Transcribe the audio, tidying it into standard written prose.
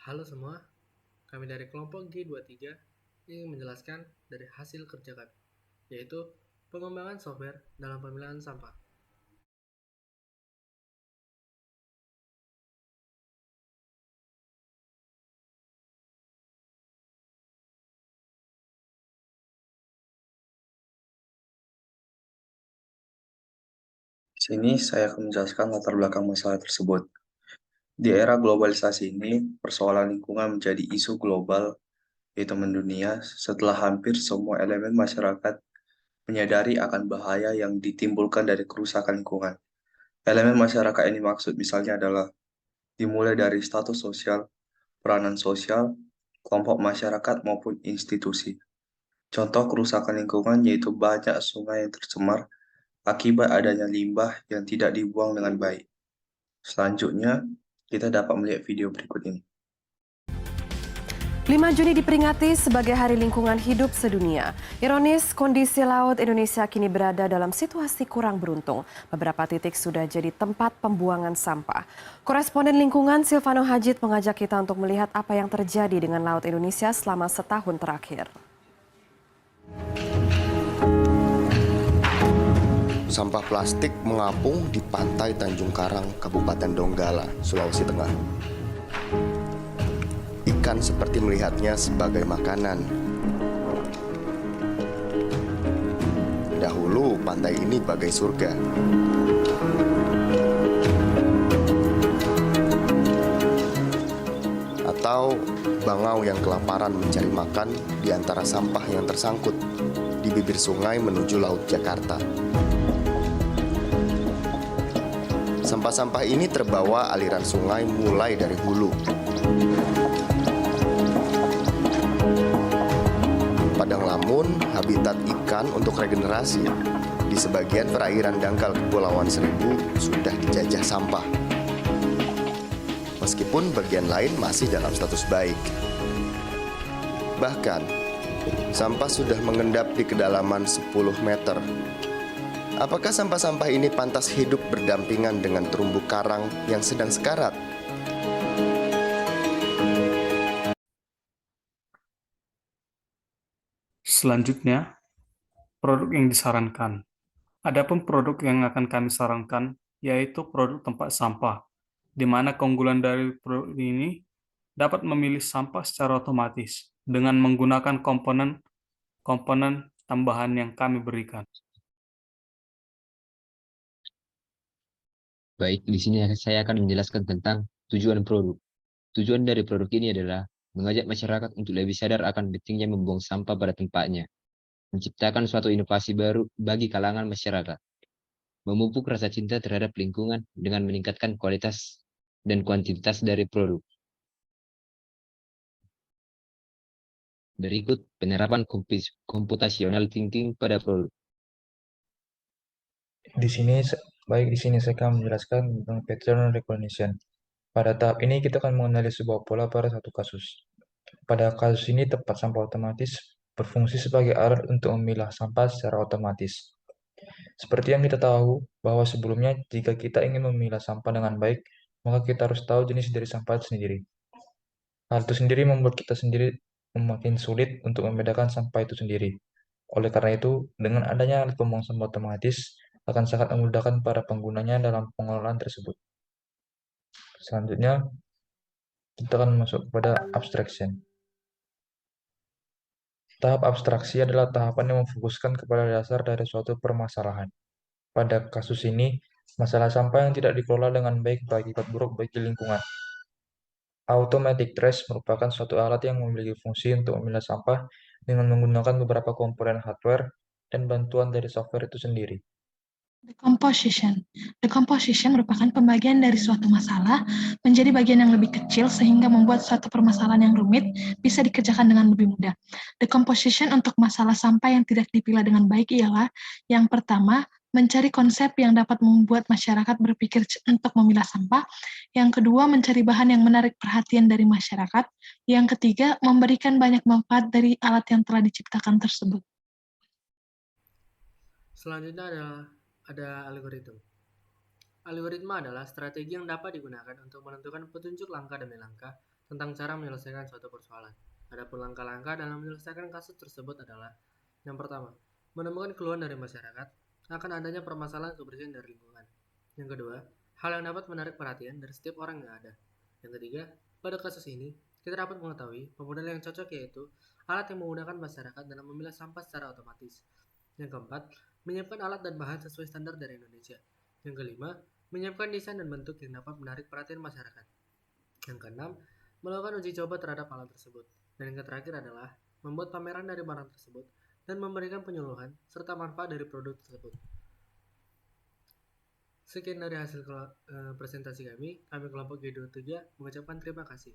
Halo semua, kami dari kelompok G23 ingin menjelaskan dari hasil kerja kami, yaitu pengembangan software dalam pemilahan sampah. Di sini saya akan menjelaskan latar belakang masalah tersebut. Di era globalisasi ini, persoalan lingkungan menjadi isu global, yaitu mendunia, setelah hampir semua elemen masyarakat menyadari akan bahaya yang ditimbulkan dari kerusakan lingkungan. Elemen masyarakat ini maksud misalnya adalah dimulai dari status sosial, peranan sosial, kelompok masyarakat maupun institusi. Contoh kerusakan lingkungan yaitu banyak sungai yang tercemar akibat adanya limbah yang tidak dibuang dengan baik. Selanjutnya, kita dapat melihat video berikut ini. 5 Juni diperingati sebagai Hari Lingkungan Hidup Sedunia. Ironis, kondisi laut Indonesia kini berada dalam situasi kurang beruntung. Beberapa titik sudah jadi tempat pembuangan sampah. Koresponden lingkungan Silvano Hajid mengajak kita untuk melihat apa yang terjadi dengan laut Indonesia selama setahun terakhir. Sampah plastik mengapung di pantai Tanjung Karang, Kabupaten Donggala, Sulawesi Tengah. Ikan seperti melihatnya sebagai makanan. Dahulu pantai ini bagai surga. Atau bangau yang kelaparan mencari makan di antara sampah yang tersangkut di bibir sungai menuju Laut Jakarta. Sampah-sampah ini terbawa aliran sungai mulai dari hulu. Padang Lamun, habitat ikan untuk regenerasi. Di sebagian perairan dangkal Kepulauan Seribu sudah dijajah sampah. Meskipun bagian lain masih dalam status baik. Bahkan, sampah sudah mengendap di kedalaman 10 meter. Apakah sampah-sampah ini pantas hidup berdampingan dengan terumbu karang yang sedang sekarat? Selanjutnya, produk yang disarankan. Adapun produk yang akan kami sarankan yaitu produk tempat sampah, di mana keunggulan dari produk ini dapat memilih sampah secara otomatis dengan menggunakan komponen tambahan yang kami berikan. Baik, di sini saya akan menjelaskan tentang tujuan produk. Tujuan dari produk ini adalah mengajak masyarakat untuk lebih sadar akan pentingnya membuang sampah pada tempatnya, menciptakan suatu inovasi baru bagi kalangan masyarakat, memupuk rasa cinta terhadap lingkungan dengan meningkatkan kualitas dan kuantitas dari produk. Berikut penerapan computational thinking pada produk. Di sini, di sini saya akan menjelaskan tentang pattern recognition. Pada tahap ini kita akan mengenali sebuah pola pada satu kasus. Pada kasus ini, tempat sampah otomatis berfungsi sebagai alat untuk memilah sampah secara otomatis. Seperti yang kita tahu, bahwa sebelumnya jika kita ingin memilah sampah dengan baik, maka kita harus tahu jenis dari sampah itu sendiri. Hal itu sendiri membuat kita sendiri makin sulit untuk membedakan sampah itu sendiri. Oleh karena itu, dengan adanya alat pembuangan sampah otomatis akan sangat memudahkan para penggunanya dalam pengelolaan tersebut. Selanjutnya, kita akan masuk kepada abstraction. Tahap abstraksi adalah tahapan yang memfokuskan kepada dasar dari suatu permasalahan. Pada kasus ini, masalah sampah yang tidak dikelola dengan baik berakibat buruk bagi lingkungan. Automatic trash merupakan suatu alat yang memiliki fungsi untuk memilah sampah dengan menggunakan beberapa komponen hardware dan bantuan dari software itu sendiri. Decomposition. Decomposition merupakan pembagian dari suatu masalah menjadi bagian yang lebih kecil sehingga membuat suatu permasalahan yang rumit bisa dikerjakan dengan lebih mudah. Decomposition untuk masalah sampah yang tidak dipilah dengan baik ialah yang pertama, mencari konsep yang dapat membuat masyarakat berpikir untuk memilah sampah. Yang kedua, mencari bahan yang menarik perhatian dari masyarakat. Yang ketiga, memberikan banyak manfaat dari alat yang telah diciptakan tersebut. Selanjutnya ada algoritma. Algoritma adalah strategi yang dapat digunakan untuk menentukan petunjuk langkah demi langkah tentang cara menyelesaikan suatu persoalan. Adapun langkah-langkah dalam menyelesaikan kasus tersebut adalah: yang pertama, menemukan keluhan dari masyarakat akan adanya permasalahan kebersihan dari lingkungan. Yang kedua, hal yang dapat menarik perhatian dari setiap orang yang ada. Yang ketiga, pada kasus ini, kita dapat mengetahui pemodal yang cocok, yaitu alat yang menggunakan masyarakat dalam memilah sampah secara otomatis. Yang keempat, menyiapkan alat dan bahan sesuai standar dari Indonesia. Yang kelima, menyiapkan desain dan bentuk yang dapat menarik perhatian masyarakat. Yang keenam, melakukan uji coba terhadap alat tersebut. Dan yang terakhir adalah membuat pameran dari barang tersebut dan memberikan penyuluhan serta manfaat dari produk tersebut. Sekian dari hasil presentasi kami kelompok G23 mengucapkan terima kasih.